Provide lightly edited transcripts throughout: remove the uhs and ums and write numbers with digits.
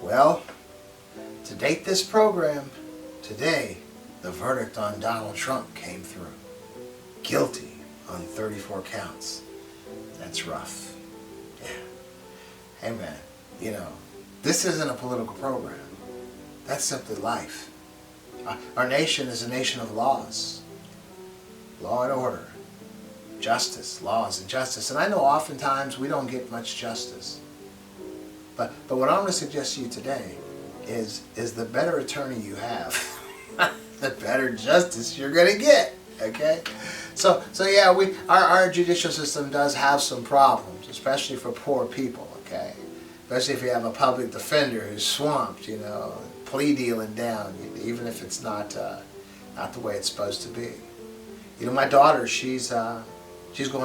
Well, to date this program, today the verdict on Donald Trump came through. Guilty on 34 counts. That's rough. Yeah. Hey man, this isn't a political program. That's simply life. Our nation is a nation of laws. Law and order. Justice, laws and justice. And I know oftentimes we don't get much justice. But what I'm going to suggest to you today is the better attorney you have, the better justice you're going to get. Okay? So yeah, our judicial system does have some problems, especially for poor people, okay? Especially if you have a public defender who's swamped, plea dealing down, even if it's not the way it's supposed to be. My daughter, she's going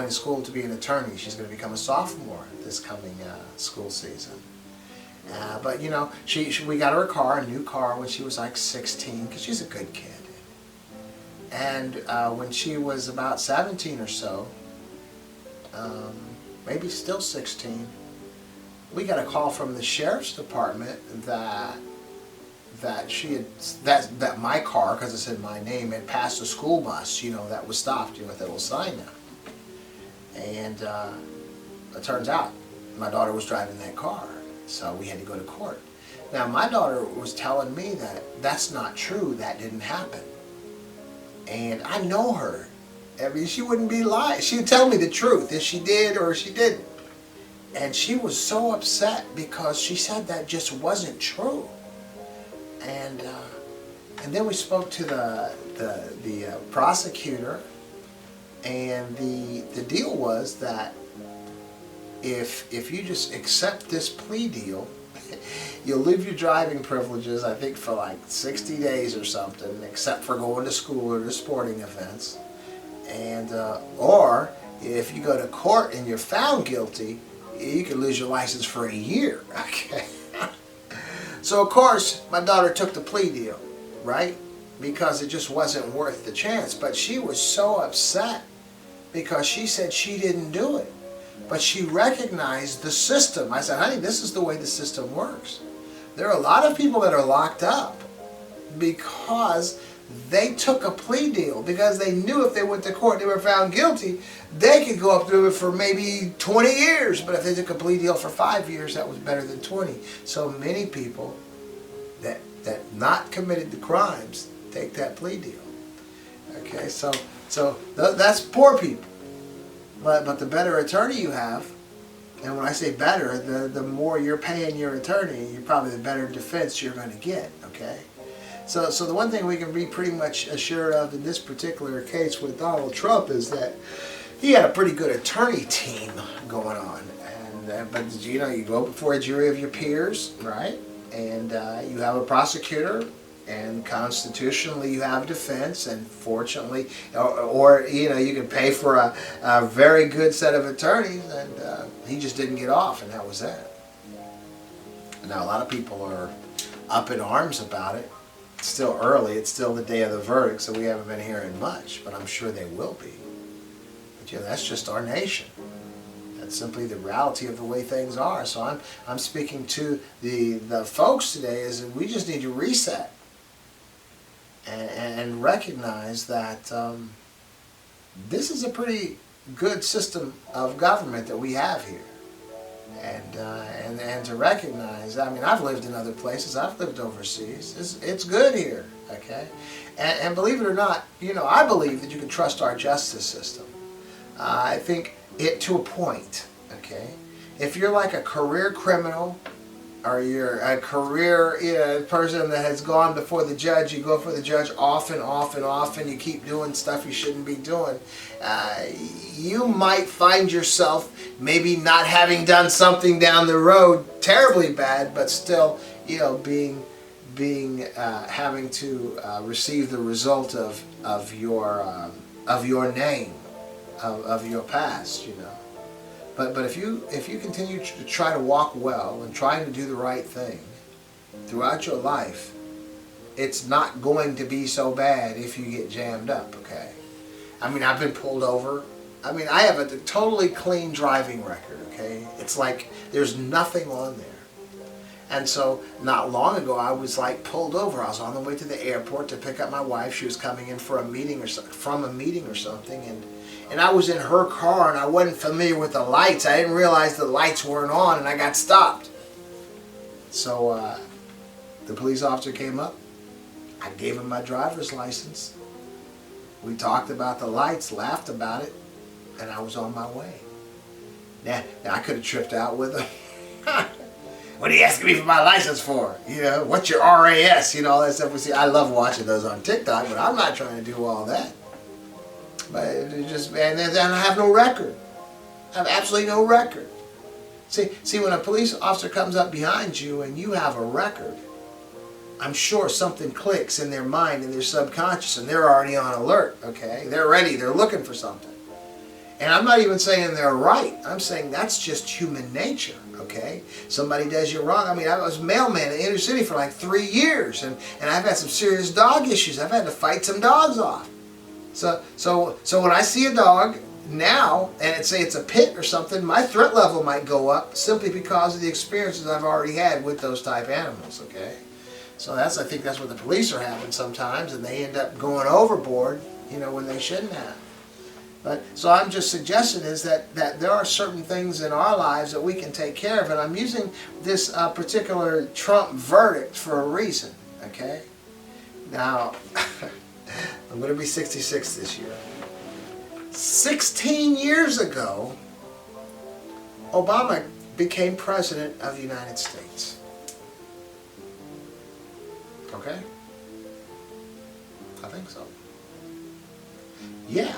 to school to be an attorney. She's going to become a sophomore this coming school season. But we got her a new car when she was like 16, because she's a good kid. And when she was about 17 or so, maybe still 16, we got a call from the sheriff's department that my car, because it's in my name, had passed a school bus, that was stopped, with that little sign now. And it turns out my daughter was driving that car, so we had to go to court. Now my daughter was telling me that that's not true, that didn't happen. And I know her. I mean, she wouldn't be lying. She would tell me the truth, if she did or she didn't. And she was so upset because she said that just wasn't true. And then we spoke to the prosecutor, and the deal was that if you just accept this plea deal, you'll lose your driving privileges, I think, for like 60 days or something, except for going to school or to sporting events. And or if you go to court and you're found guilty, you can lose your license for a year. Okay. So of course my daughter took the plea deal, right? Because it just wasn't worth the chance. But she was so upset because she said she didn't do it. But she recognized the system. I said, honey, this is the way the system works. There are a lot of people that are locked up because they took a plea deal, because they knew if they went to court and they were found guilty, they could go up to it for maybe 20 years. But if they took a plea deal for 5 years, that was better than 20. So many people that not committed the crimes take that plea deal. Okay, so that's poor people. But the better attorney you have, and when I say better, the more you're paying your attorney, you're probably the better defense you're going to get, okay? So the one thing we can be pretty much assured of in this particular case with Donald Trump is that he had a pretty good attorney team going on. But you go before a jury of your peers, right? And you have a prosecutor, and constitutionally you have defense, and fortunately, or you can pay for a very good set of attorneys, and he just didn't get off, and that was that. Now a lot of people are up in arms about it. It's still early, it's still the day of the verdict, so we haven't been hearing much, but I'm sure they will be. But that's just our nation. That's simply the reality of the way things are. So I'm speaking to the folks today, is that we just need to reset and recognize that this is a pretty good system of government that we have here, and to recognize. I mean, I've lived in other places. I've lived overseas. It's good here, okay. And believe it or not, I believe that you can trust our justice system. I think it to a point, okay. If you're like a career criminal, or you're a career person that has gone before the judge, you go before the judge often, you keep doing stuff you shouldn't be doing, you might find yourself maybe not having done something down the road terribly bad, but still, having to receive the result of your name, of your past, But if you continue to try to walk well and trying to do the right thing throughout your life, it's not going to be so bad if you get jammed up, okay? I mean, I've been pulled over. I mean, I have a totally clean driving record, okay? It's like there's nothing on there. And so not long ago I was like pulled over. I was on the way to the airport to pick up my wife. She was coming in for a meeting from a meeting or something, and I was in her car and I wasn't familiar with the lights. I didn't realize the lights weren't on and I got stopped. So the police officer came up. I gave him my driver's license. We talked about the lights, laughed about it, and I was on my way. Now I could have tripped out with him. What are you asking me for my license for? You know, what's your RAS? You know, all that stuff we see. I love watching those on TikTok, but I'm not trying to do all that. But it just, and I have no record. I have absolutely no record. See, when a police officer comes up behind you and you have a record, I'm sure something clicks in their mind, in their subconscious, and they're already on alert, okay? They're ready, they're looking for something. And I'm not even saying they're right. I'm saying that's just human nature, okay? Somebody does you wrong. I mean, I was mailman in the inner city for like 3 years, and I've had some serious dog issues. I've had to fight some dogs off. So when I see a dog now, and say it's a pit or something, my threat level might go up simply because of the experiences I've already had with those type animals, okay? So I think that's what the police are having sometimes, and they end up going overboard, you know, when they shouldn't have. But so I'm just suggesting is that there are certain things in our lives that we can take care of, and I'm using this particular Trump verdict for a reason, okay? Now, I'm going to be 66 this year. 16 years ago, Obama became president of the United States. Okay? I think so. Yeah.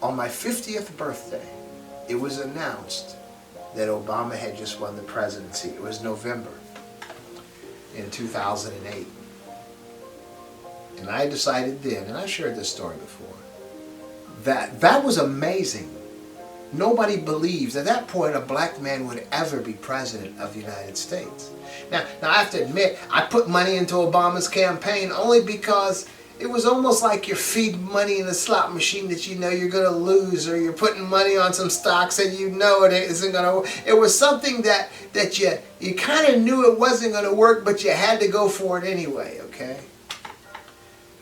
On my 50th birthday, it was announced that Obama had just won the presidency. It was November in 2008. And I decided then, and I've shared this story before, that was amazing. Nobody believes at that point a black man would ever be president of the United States. Now I have to admit, I put money into Obama's campaign only because it was almost like you're feeding money in a slot machine that you know you're going to lose, or you're putting money on some stocks and you know it isn't going to work. It was something that you kind of knew it wasn't going to work, but you had to go for it anyway, okay?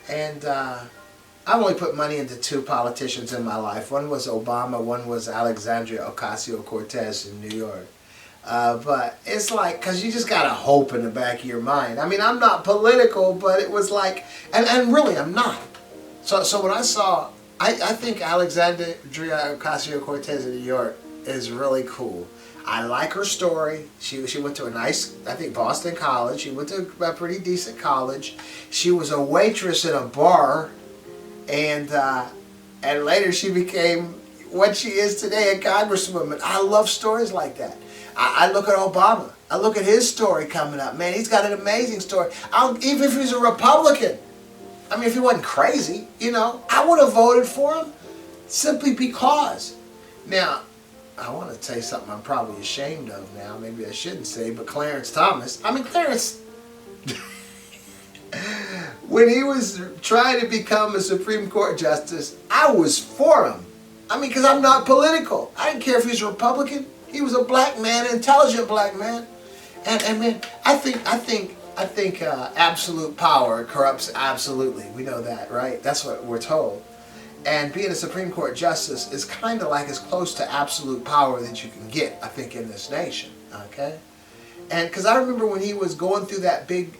And I've only put money into 2 politicians in my life. One was Obama, one was Alexandria Ocasio-Cortez in New York. But it's like, because you just got to hope in the back of your mind. I mean, I'm not political, but it was like, and really I'm not. So when I saw, I think Alexandria Ocasio-Cortez in New York is really cool. I like her story. She went to a nice, I think, Boston college. She went to a pretty decent college. She was a waitress in a bar, and later she became what she is today, a congresswoman. I love stories like that. I look at Obama. I look at his story coming up. Man, he's got an amazing story. Even if he's a Republican, I mean, if he wasn't crazy, you know, I would have voted for him simply because. Now, I want to tell you something I'm probably ashamed of now. Maybe I shouldn't say, but Clarence Thomas. I mean, Clarence, when he was trying to become a Supreme Court justice, I was for him. I mean, because I'm not political. I didn't care if he's a Republican. He was a black man, an intelligent black man. And man, I think absolute power corrupts absolutely. We know that, right? That's what we're told. And being a Supreme Court justice is kind of like as close to absolute power that you can get, I think, in this nation. Okay? And because I remember when he was going through that big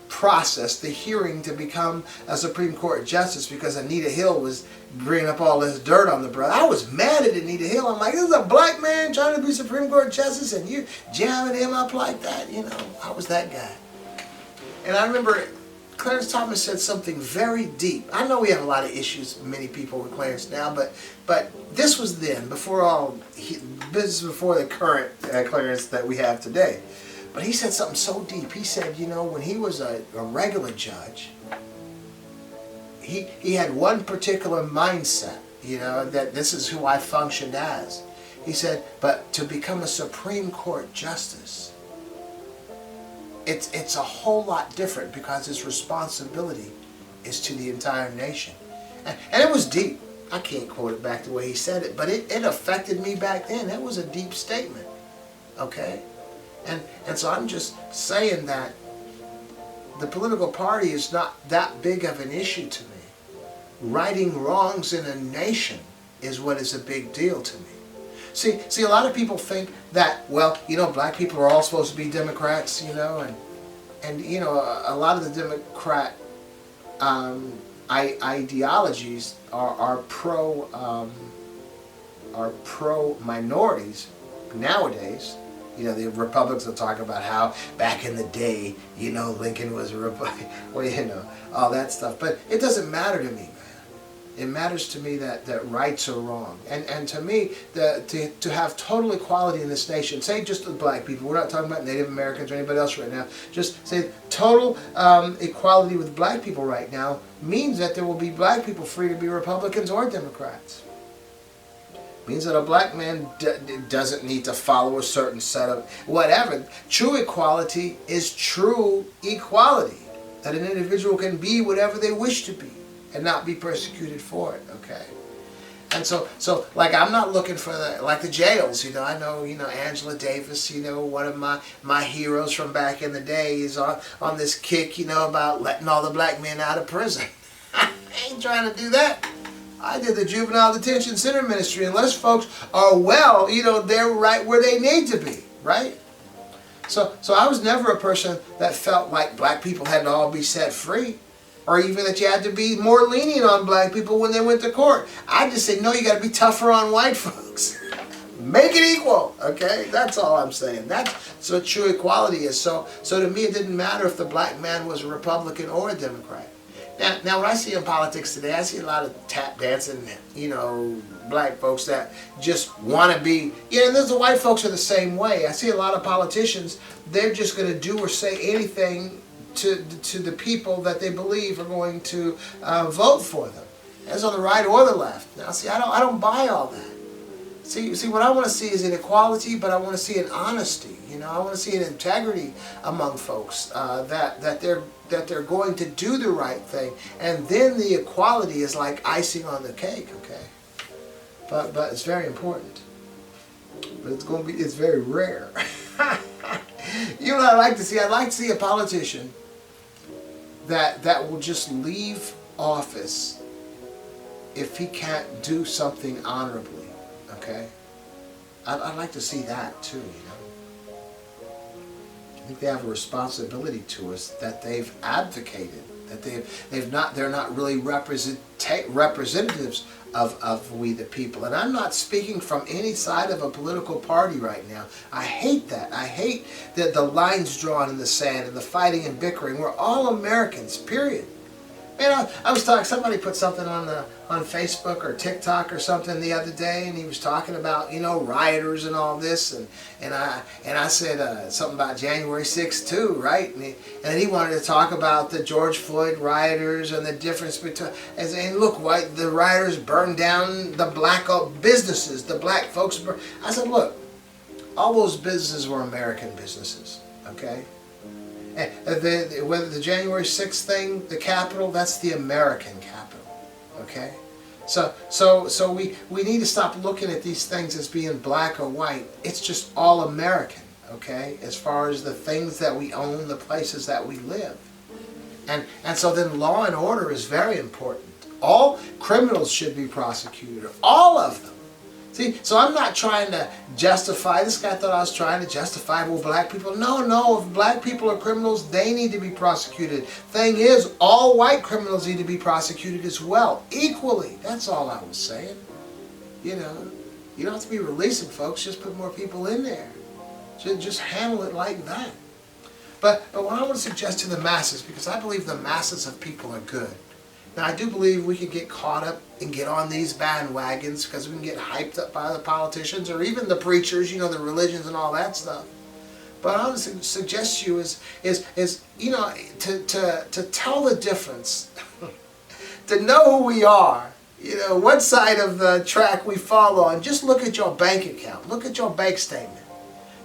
process, the hearing to become a Supreme Court justice, because Anita Hill was bringing up all this dirt on the brother. I was mad at Anita Hill. I'm like, this is a black man trying to be Supreme Court justice and you jamming him up like that. You know, I was that guy. And I remember Clarence Thomas said something very deep. I know we have a lot of issues, many people with Clarence now, but this was then, before the current Clarence that we have today. But he said something so deep. He said, you know, when he was a regular judge, he had one particular mindset, you know, that this is who I functioned as. He said, but to become a Supreme Court justice, it's a whole lot different, because his responsibility is to the entire nation. And it was deep. I can't quote it back the way he said it, but it affected me back then. That was a deep statement, okay? And so I'm just saying that the political party is not that big of an issue to me. Righting wrongs in a nation is what is a big deal to me. See, a lot of people think that, well, black people are all supposed to be Democrats, and a lot of the Democrat ideologies are pro minorities nowadays. The Republicans will talk about how back in the day, Lincoln was a Republican, well, all that stuff. But it doesn't matter to me, man. It matters to me that rights are wrong. And to me, to have total equality in this nation, say just the black people, we're not talking about Native Americans or anybody else right now, just say total equality with black people right now means that there will be black people free to be Republicans or Democrats. Means that a black man doesn't need to follow a certain set of whatever. True equality is true equality. That an individual can be whatever they wish to be and not be persecuted for it, okay? And so like I'm not looking for the jails, I know, Angela Davis, one of my heroes from back in the day is on this kick, about letting all the black men out of prison. I ain't trying to do that. I did the juvenile detention center ministry. Unless folks are well, they're right where they need to be, right? So I was never a person that felt like black people had to all be set free, or even that you had to be more lenient on black people when they went to court. I just say, no, you got to be tougher on white folks. Make it equal, okay? That's all I'm saying. That's what true equality is. So to me, it didn't matter if the black man was a Republican or a Democrat. Now, what I see in politics today, I see a lot of tap dancing, black folks that just want to be, and the white folks are the same way. I see a lot of politicians, they're just going to do or say anything to the people that they believe are going to vote for them. That's on the right or the left. Now, see, I don't buy all that. See, what I want to see is an equality, but I want to see an honesty. I want to see an integrity among folks that they're going to do the right thing, and then the equality is like icing on the cake. Okay, but it's very important. But it's very rare. What I like to see? I'd like to see a politician that will just leave office if he can't do something honorably. Okay, I'd like to see that too. I think they have a responsibility to us that they've advocated, that they're not really representatives of we the people. And I'm not speaking from any side of a political party right now. I hate that. I hate the lines drawn in the sand and the fighting and bickering. We're all Americans, period. I was talking, somebody put something on Facebook or TikTok or something the other day, and he was talking about, rioters and all this, and I said something about January 6th too, right? And he wanted to talk about the George Floyd rioters and the difference between, and look, the rioters burned down the black businesses, the black folks. I said, look, all those businesses were American businesses, okay? Whether the January 6th thing, the Capitol, that's the American Capitol, okay? So we need to stop looking at these things as being black or white. It's just all American, okay? As far as the things that we own, the places that we live. And so then law and order is very important. All criminals should be prosecuted, all of them. See, so I'm not trying to justify, this guy thought I was trying to justify, well, black people. No, if black people are criminals, they need to be prosecuted. Thing is, all white criminals need to be prosecuted as well, equally. That's all I was saying. You don't have to be releasing folks, just put more people in there. Just handle it like that. But what I want to suggest to the masses, because I believe the masses of people are good. Now, I do believe we could get caught up and get on these bandwagons because we can get hyped up by the politicians or even the preachers, the religions and all that stuff. But I would suggest to you is to tell the difference, to know who we are, what side of the track we fall on. Just look at your bank account. Look at your bank statement.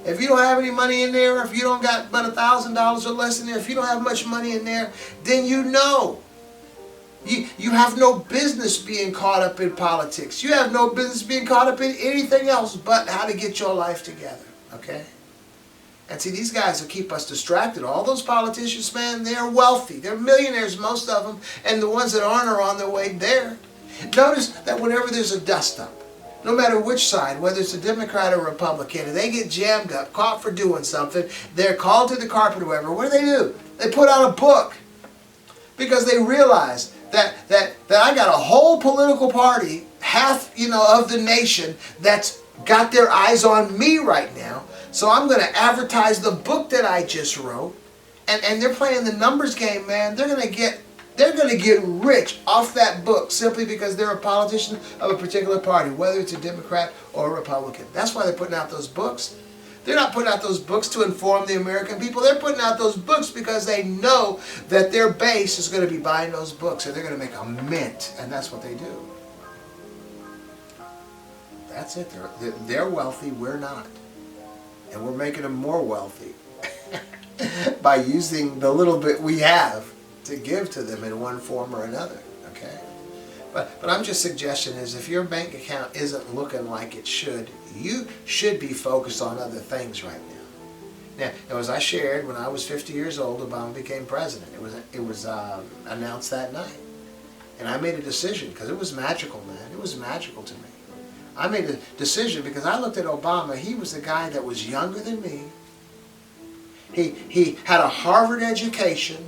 If you don't have any money in there, if you don't got but $1,000 or less in there, if you don't have much money in there, then you know. You have no business being caught up in politics. You have no business being caught up in anything else but how to get your life together, okay? And see, these guys will keep us distracted. All those politicians, man, they're wealthy. They're millionaires, most of them. And the ones that aren't are on their way there. Notice that whenever there's a dust-up, no matter which side, whether it's a Democrat or Republican, and they get jammed up, caught for doing something, they're called to the carpet or whatever, what do? They put out a book. Because they realize that I got a whole political party, half, of the nation, that's got their eyes on me right now. So I'm going to advertise the book that I just wrote. And they're playing the numbers game, man. They're going to get rich off that book simply because they're a politician of a particular party, whether it's a Democrat or a Republican. That's why they're putting out those books. They're not putting out those books to inform the American people. They're putting out those books because they know that their base is going to be buying those books and they're going to make a mint. And that's what they do. That's it. They're wealthy. We're not. And we're making them more wealthy by using the little bit we have to give to them in one form or another. Okay? But I'm just suggesting is if your bank account isn't looking like it should, you should be focused on other things right now. Now, as I shared, when I was 50 years old, Obama became president. It was announced that night. And I made a decision because it was magical, man. It was magical to me. I made a decision because I looked at Obama. He was the guy that was younger than me. He had a Harvard education.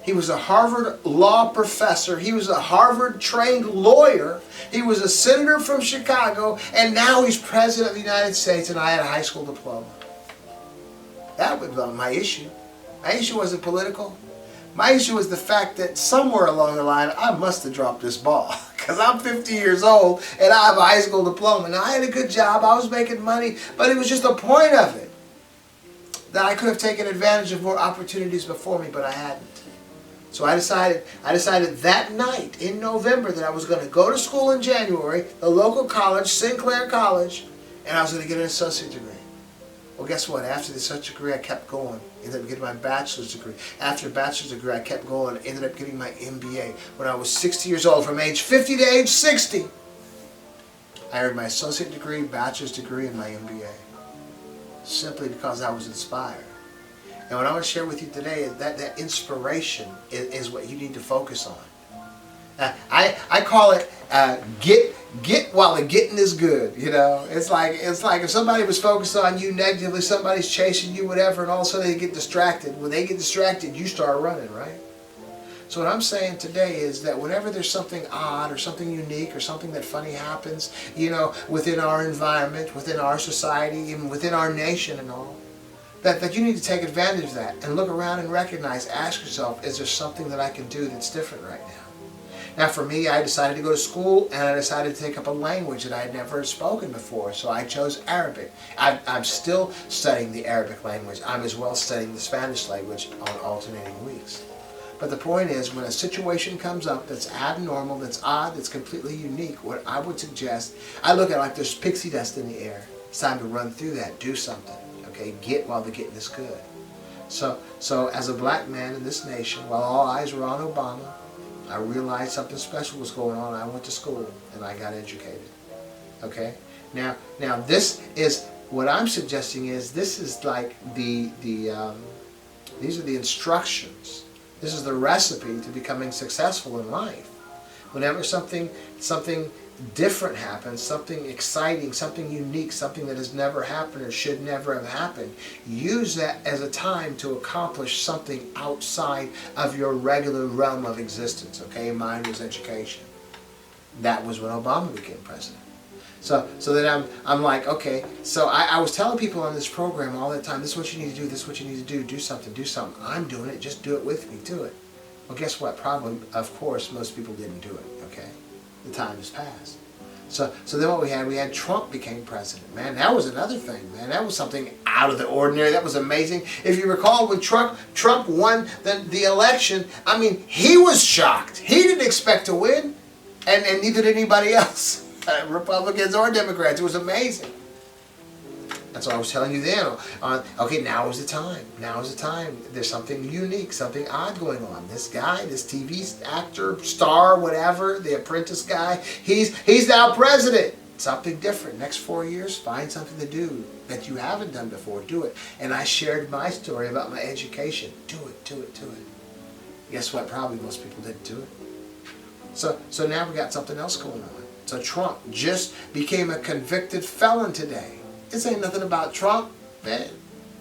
He was a Harvard law professor. He was a Harvard-trained lawyer. He was a senator from Chicago. And now he's president of the United States, and I had a high school diploma. That was my issue. My issue wasn't political. My issue was the fact that somewhere along the line, I must have dropped this ball. Because I'm 50 years old, and I have a high school diploma. Now, I had a good job. I was making money. But it was just the point of it that I could have taken advantage of more opportunities before me, but I hadn't. So I decided that night in November that I was going to go to school in January, the local college, Sinclair College, and I was going to get an associate degree. Well, guess what? After the associate degree, I kept going. Ended up getting my bachelor's degree. After a bachelor's degree, I kept going. Ended up getting my MBA. When I was 60 years old, from age 50 to age 60, I earned my associate degree, bachelor's degree, and my MBA. Simply because I was inspired. And what I want to share with you today is that inspiration is what you need to focus on. I call it get while the getting is good. It's like if somebody was focused on you negatively, somebody's chasing you, whatever, and all of a sudden they get distracted. When they get distracted, you start running, right? So what I'm saying today is that whenever there's something odd or something unique or something that funny happens, within our environment, within our society, even within our nation and all, that you need to take advantage of that and look around and recognize, ask yourself, is there something that I can do that's different right now? Now for me, I decided to go to school and I decided to take up a language that I had never spoken before, so I chose Arabic. I'm still studying the Arabic language. I'm as well studying the Spanish language on alternating weeks. But the point is, when a situation comes up that's abnormal, that's odd, that's completely unique, what I would suggest, I look at it like there's pixie dust in the air. It's time to run through that, do something. Okay, get while the getting is good. So as a black man in this nation, while all eyes were on Obama, I realized something special was going on. I went to school and I got educated. Okay, now this is what I'm suggesting is this is like these are the instructions. This is the recipe to becoming successful in life. Whenever something different happens, something exciting, something unique, something that has never happened or should never have happened, use that as a time to accomplish something outside of your regular realm of existence. Okay, mine was education. That was when Obama became president. So then I'm like, okay, so I was telling people on this program all the time, this is what you need to do, this is what you need to do something. I'm doing it, just do it with me, do it. Well, guess what? Probably, of course, most people didn't do it, okay? The time has passed. So then what we had Trump became president. Man, that was another thing, man. That was something out of the ordinary. That was amazing. If you recall, when Trump won the election, I mean, he was shocked. He didn't expect to win, and neither did anybody else, Republicans or Democrats. It was amazing. And so I was telling you then, okay, now is the time. Now is the time. There's something unique, something odd going on. This guy, this TV actor, star, whatever, the Apprentice guy, he's now president. something different. Next 4 years, find something to do that you haven't done before. Do it. And I shared my story about my education. Do it, do it, do it. Guess what? Probably most people didn't do it. So now we got something else going on. So Trump just became a convicted felon today. This ain't nothing about Trump, man.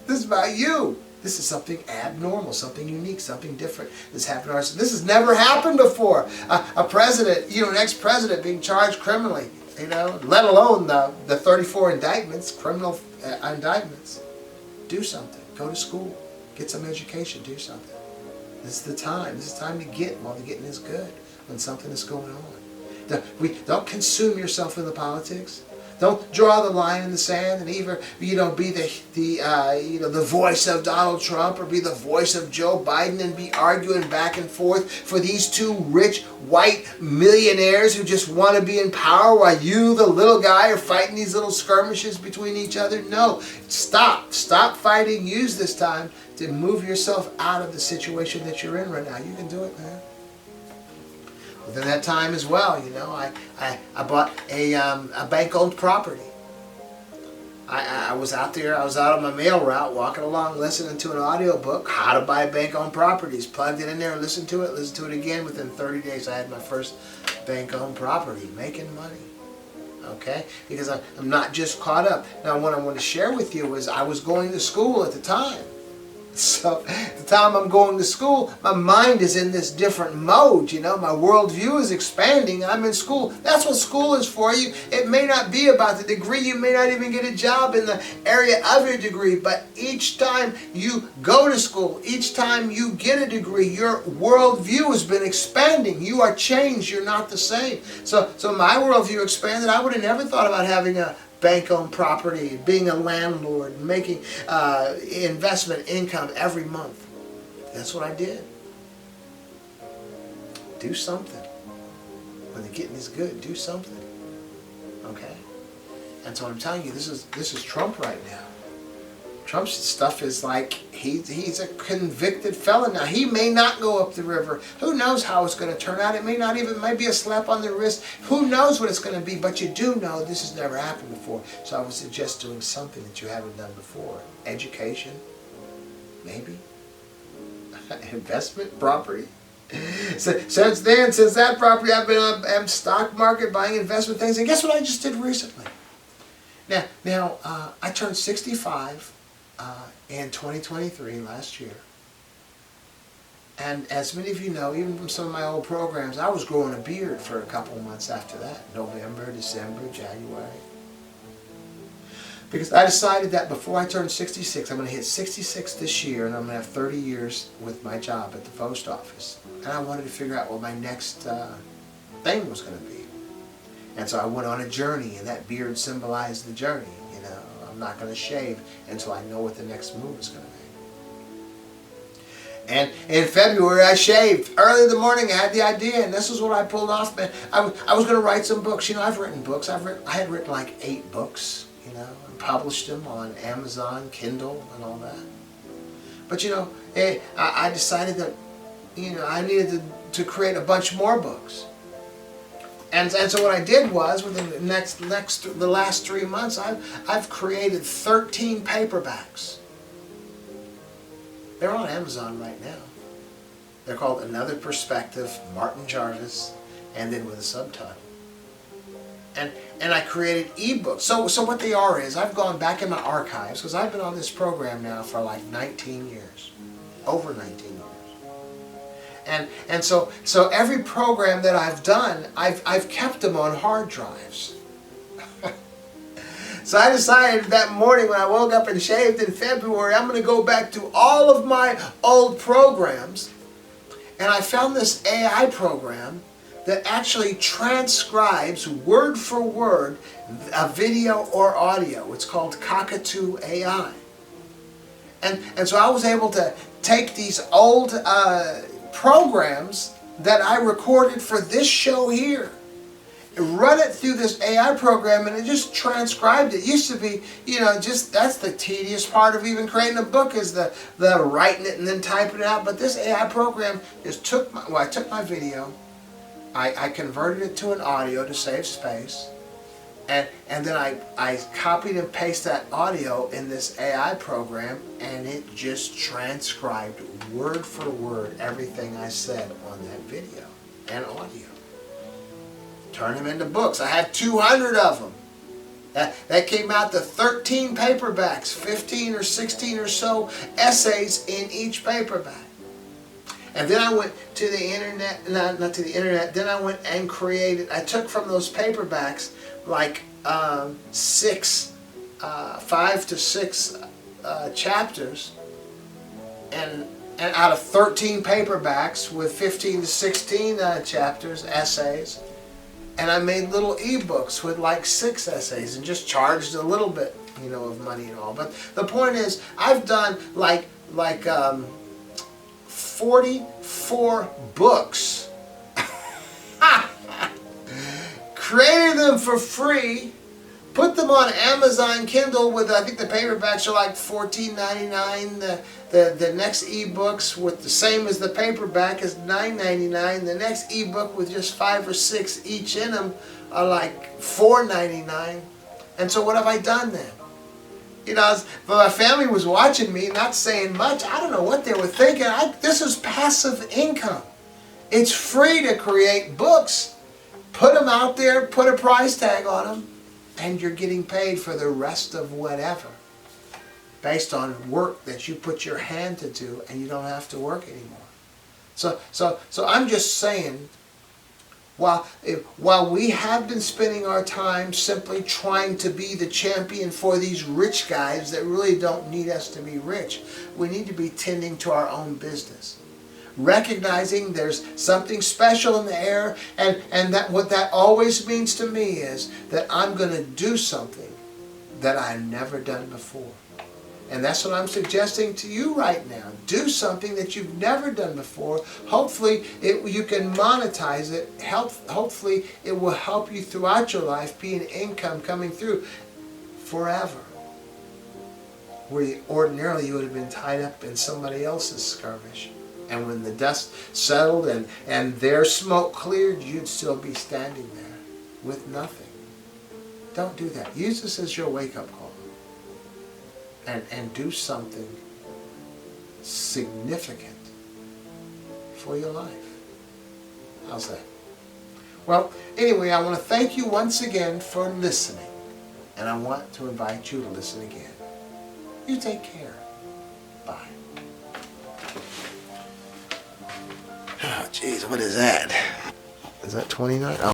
This is about you. This is something abnormal, something unique, something different that's happened to us. This has never happened before. A president, an ex-president being charged criminally, let alone the 34 indictments, criminal indictments. Do something. Go to school. Get some education. Do something. This is the time. This is time to get while the getting is good, when something is going on. Don't consume yourself in the politics. Don't draw the line in the sand and either be the voice of Donald Trump or be the voice of Joe Biden and be arguing back and forth for these two rich white millionaires who just want to be in power while you, the little guy, are fighting these little skirmishes between each other. No, stop fighting. Use this time to move yourself out of the situation that you're in right now. You can do it, man. Within that time as well, I bought a bank-owned property. I was out there, I was out on my mail route, walking along, listening to an audiobook, how to buy bank-owned properties. Plugged it in there and listened to it again. Within 30 days, I had my first bank-owned property, making money. Okay? Because I'm not just caught up. Now, what I want to share with you is I was going to school at the time. So, the time I'm going to school, my mind is in this different mode, my worldview is expanding, I'm in school. That's what school is for you. It may not be about the degree, you may not even get a job in the area of your degree, but each time you go to school, each time you get a degree, your worldview has been expanding. You are changed, you're not the same. So my worldview expanded. I would have never thought about having a bank-owned property, being a landlord, making investment income every month. That's what I did. Do something. When the getting is good, do something. Okay? And so I'm telling you, this is Trump right now. Trump's stuff is like, he's a convicted felon now. He may not go up the river. Who knows how it's going to turn out? It might be a slap on the wrist. Who knows what it's going to be? But you do know this has never happened before. So I would suggest doing something that you haven't done before. Education, maybe. Investment, property. So, since that property, I've been on stock market, buying investment things. And guess what I just did recently? Now I turned 65 in 2023, last year. And as many of you know, even from some of my old programs, I was growing a beard for a couple of months after that. November, December, January. Because I decided that before I turned 66, I'm going to hit 66 this year, and I'm going to have 30 years with my job at the post office. And I wanted to figure out what my next thing was going to be. And so I went on a journey, and that beard symbolized the journey. I'm not going to shave until I know what the next move is going to be. And in February, I shaved. Early in the morning, I had the idea, and this is what I pulled off, man. I was going to write some books. I've written books. I had written like 8 books, and published them on Amazon, Kindle, and all that. But, I decided that, I needed to create a bunch more books. And so what I did was, within the last 3 months, I've created 13 paperbacks. They're on Amazon right now. They're called Another Perspective, Martin Jarvis, and then with a subtitle. And I created ebooks. So what they are is, I've gone back in my archives, because I've been on this program now for like 19 years. Over 19 years. And so every program that I've done, I've kept them on hard drives. So I decided that morning when I woke up and shaved in February, I'm going to go back to all of my old programs. And I found this AI program that actually transcribes word for word a video or audio. It's called Cockatoo AI. And so I was able to take these old programs that I recorded for this show here, run it through this AI program, and it just transcribed it. It used to be, that's the tedious part of even creating a book, is the writing it and then typing it out. But this AI program just I took my video, I converted it to an audio to save space, And then I copied and pasted that audio in this AI program, and it just transcribed word for word everything I said on that video and audio. Turn them into books. I had 200 of them. That came out to 13 paperbacks, 15 or 16 or so essays in each paperback. And then I went to the internet, not to the internet, then I went and created, I took from those paperbacks like 5 to 6 chapters, and out of 13 paperbacks with 15 to 16 chapters, essays, and I made little ebooks with like 6 essays and just charged a little bit, you know, of money and all. But the point is, I've done like 44 books, created them for free, put them on Amazon Kindle with, I think the paperbacks are like $14.99. The next ebooks with the same as the paperback is $9.99. The next ebook with just 5 or 6 each in them are like $4.99. And so what have I done then? You know, but my family was watching me, not saying much. I don't know what they were thinking. This is passive income. It's free to create books. Put them out there, put a price tag on them, and you're getting paid for the rest of whatever, based on work that you put your hand to do, and you don't have to work anymore. So I'm just saying, while we have been spending our time simply trying to be the champion for these rich guys that really don't need us to be rich, we need to be tending to our own business. Recognizing there's something special in the air, and that what that always means to me is that I'm going to do something that I've never done before. And that's what I'm suggesting to you right now. Do something that you've never done before. Hopefully you can monetize it. Hopefully it will help you throughout your life, be an income coming through forever. Where ordinarily you would have been tied up in somebody else's skirmish. And when the dust settled and their smoke cleared, you'd still be standing there with nothing. Don't do that. Use this as your wake-up call. And do something significant for your life. How's that? Well, anyway, I want to thank you once again for listening. And I want to invite you to listen again. You take care. Bye. Oh, geez, what is that? Is that 29? Oh.